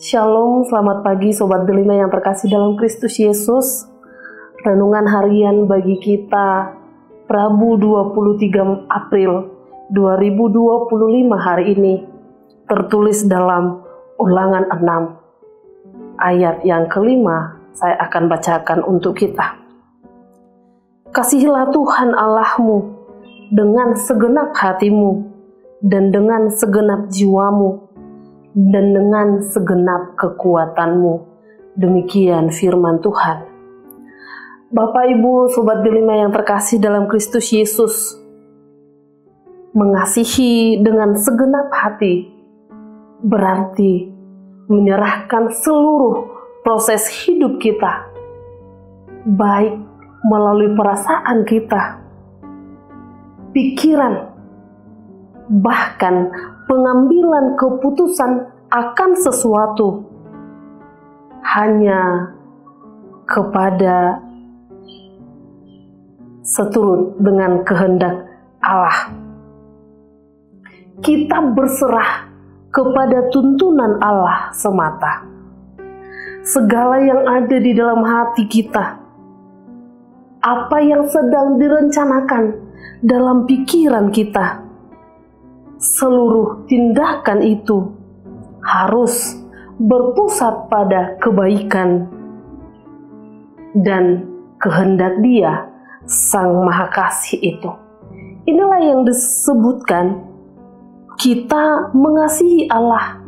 Shalom, selamat pagi Sobat Delima yang terkasih dalam Kristus Yesus. Renungan harian bagi kita Rabu 23 April 2025 hari ini tertulis dalam Ulangan 6. Ayat yang kelima saya akan bacakan untuk kita. Kasihilah Tuhan Allahmu dengan segenap hatimu dan dengan segenap jiwamu dan dengan segenap kekuatanmu. Demikian firman Tuhan. Bapak Ibu Sobat Delima yang terkasih dalam Kristus Yesus, mengasihi dengan segenap hati berarti menyerahkan seluruh proses hidup kita, baik melalui perasaan kita, pikiran, bahkan pengambilan keputusan akan sesuatu hanya kepada seturut dengan kehendak Allah. Kita berserah kepada tuntunan Allah semata. Segala yang ada di dalam hati kita, apa yang sedang direncanakan dalam pikiran kita, seluruh tindakan itu harus berpusat pada kebaikan dan kehendak Dia, Sang Maha Kasih itu. Inilah yang disebutkan kita mengasihi Allah,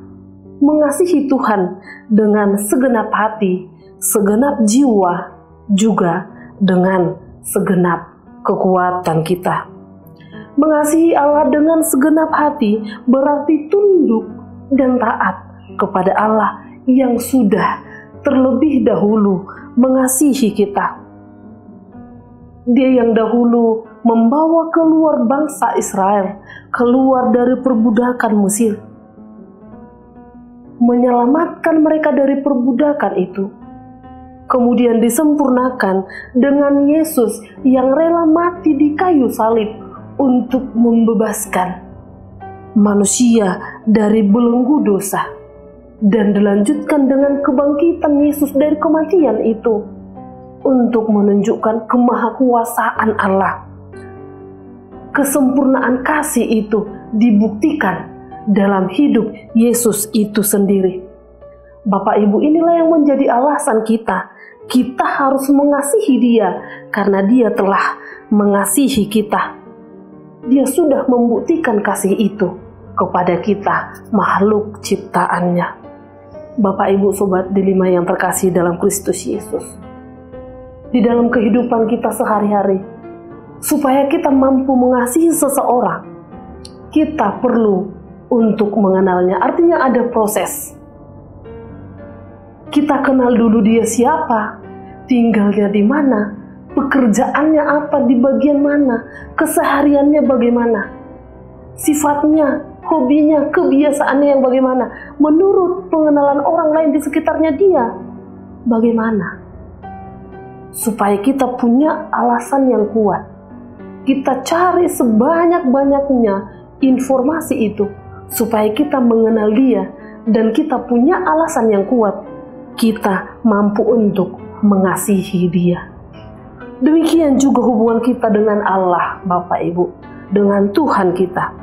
mengasihi Tuhan dengan segenap hati, segenap jiwa, juga dengan segenap kekuatan kita. Mengasihi Allah dengan segenap hati berarti tunduk dan taat kepada Allah yang sudah terlebih dahulu mengasihi kita. Dia yang dahulu membawa keluar bangsa Israel keluar dari perbudakan Mesir, menyelamatkan mereka dari perbudakan itu, kemudian disempurnakan dengan Yesus yang rela mati di kayu salib untuk membebaskan manusia dari belenggu dosa, dan dilanjutkan dengan kebangkitan Yesus dari kematian itu untuk menunjukkan kemahakuasaan Allah. Kesempurnaan kasih itu dibuktikan dalam hidup Yesus itu sendiri. Bapak Ibu, inilah yang menjadi alasan kita harus mengasihi Dia, karena Dia telah mengasihi kita. Dia sudah membuktikan kasih itu kepada kita, makhluk ciptaannya. Bapak Ibu Sobat Delima yang terkasih dalam Kristus Yesus, di dalam kehidupan kita sehari-hari, supaya kita mampu mengasihi seseorang, kita perlu untuk mengenalnya. Artinya ada proses. Kita kenal dulu dia siapa, tinggalnya di mana, pekerjaannya apa, di bagian mana, kesehariannya bagaimana, sifatnya, hobinya, kebiasaannya yang bagaimana, menurut pengenalan orang lain di sekitarnya dia bagaimana, supaya kita punya alasan yang kuat. Kita cari sebanyak-banyaknya informasi itu supaya kita mengenal dia, dan kita punya alasan yang kuat, kita mampu untuk mengasihi dia. Demikian juga hubungan kita dengan Allah, Bapak Ibu, dengan Tuhan kita.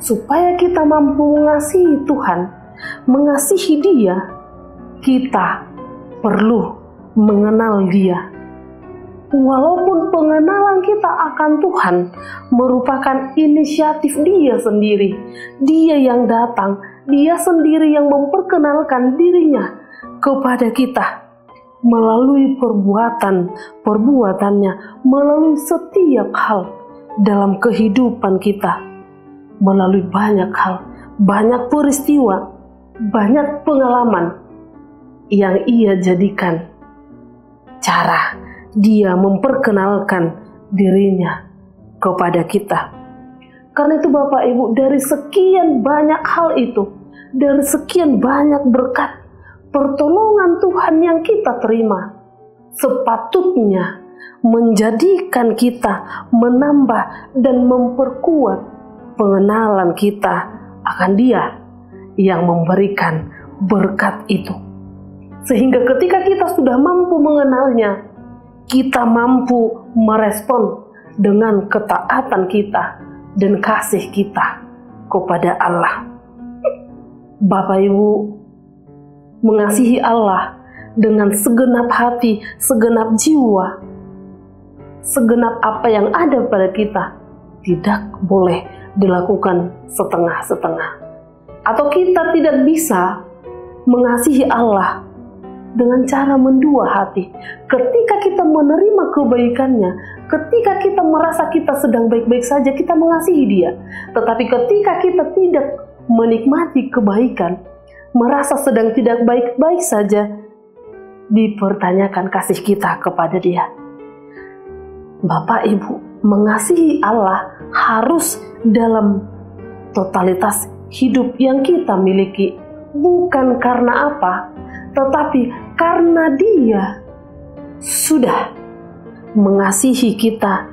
Supaya kita mampu mengasihi Tuhan, mengasihi Dia, kita perlu mengenal Dia. Walaupun pengenalan kita akan Tuhan merupakan inisiatif Dia sendiri, Dia yang datang, Dia sendiri yang memperkenalkan dirinya kepada kita melalui perbuatannya, melalui setiap hal dalam kehidupan kita, melalui banyak hal, banyak peristiwa, banyak pengalaman yang Ia jadikan cara Dia memperkenalkan dirinya kepada kita. Karena itu Bapak Ibu, dari sekian banyak hal itu, dari sekian banyak berkat pertolongan Tuhan yang kita terima, sepatutnya menjadikan kita menambah dan memperkuat pengenalan kita akan Dia yang memberikan berkat itu. Sehingga ketika kita sudah mampu mengenalnya, kita mampu merespon dengan ketaatan kita dan kasih kita kepada Allah. Bapak Ibu, mengasihi Allah dengan segenap hati, segenap jiwa, segenap apa yang ada pada kita, tidak boleh dilakukan setengah-setengah. Atau kita tidak bisa mengasihi Allah dengan cara mendua hati. Ketika kita menerima kebaikannya, ketika kita merasa kita sedang baik-baik saja, kita mengasihi dia. Tetapi ketika kita tidak menikmati kebaikan, merasa sedang tidak baik-baik saja, dipertanyakan kasih kita kepada dia. Bapak Ibu, mengasihi Allah harus dalam totalitas hidup yang kita miliki. Bukan karena apa, tetapi karena dia sudah mengasihi kita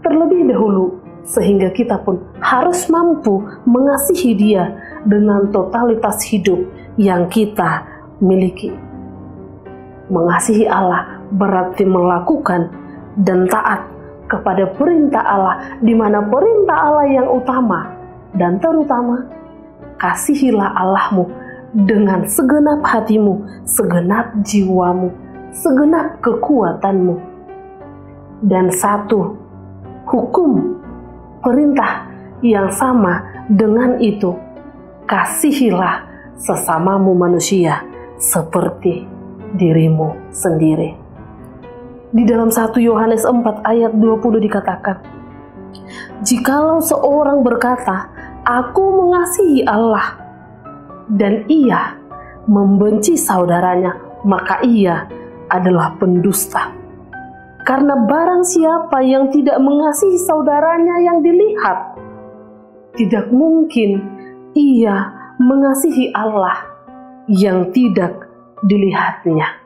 terlebih dahulu, sehingga kita pun harus mampu mengasihi dia dengan totalitas hidup yang kita miliki. Mengasihi Allah berarti melakukan dan taat kepada perintah Allah, di mana perintah Allah yang utama dan terutama, kasihilah Allahmu dengan segenap hatimu, segenap jiwamu, segenap kekuatanmu. Dan satu hukum perintah yang sama dengan itu, kasihilah sesamamu manusia seperti dirimu sendiri. Di dalam 1 Yohanes 4 ayat 20 dikatakan, jikalau seorang berkata, aku mengasihi Allah, dan ia membenci saudaranya, maka ia adalah pendusta. Karena barang siapa yang tidak mengasihi saudaranya yang dilihat, tidak mungkin ia mengasihi Allah yang tidak dilihatnya.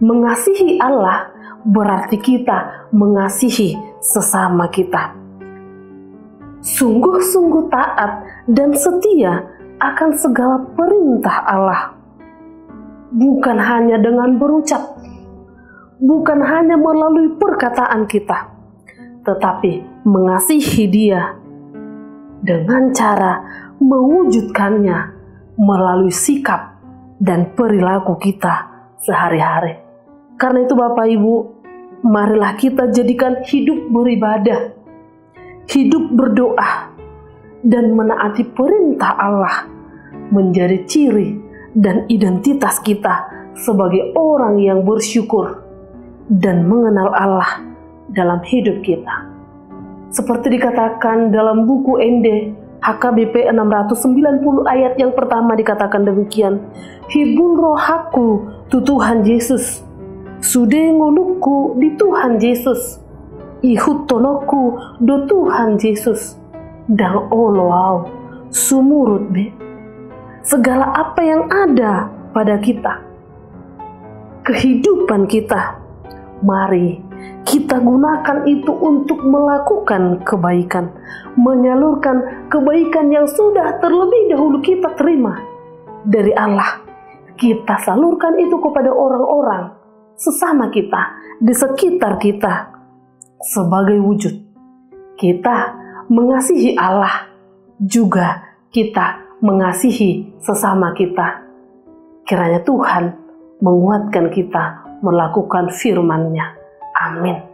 Mengasihi Allah berarti kita mengasihi sesama kita. Sungguh-sungguh taat dan setia akan segala perintah Allah. Bukan hanya dengan berucap, bukan hanya melalui perkataan kita, tetapi mengasihi dia dengan cara mewujudkannya melalui sikap dan perilaku kita sehari-hari. Karena itu Bapak Ibu, marilah kita jadikan hidup beribadah, hidup berdoa, dan menaati perintah Allah menjadi ciri dan identitas kita sebagai orang yang bersyukur dan mengenal Allah dalam hidup kita. Seperti dikatakan dalam buku ND HKBP 690 ayat yang pertama dikatakan demikian, hibur rohaku tu Tuhan Yesus, sude ngolukku di Tuhan Yesus, ihut tonoku do Tuhan Yesus, dan oloau sumurut be. Segala apa yang ada pada kita, kehidupan kita, mari kita gunakan itu untuk melakukan kebaikan, menyalurkan kebaikan yang sudah terlebih dahulu kita terima dari Allah. Kita salurkan itu kepada orang-orang sesama kita, di sekitar kita, sebagai wujud kita mengasihi Allah, juga kita mengasihi sesama kita. Kiranya Tuhan menguatkan kita melakukan firman-Nya. Amin.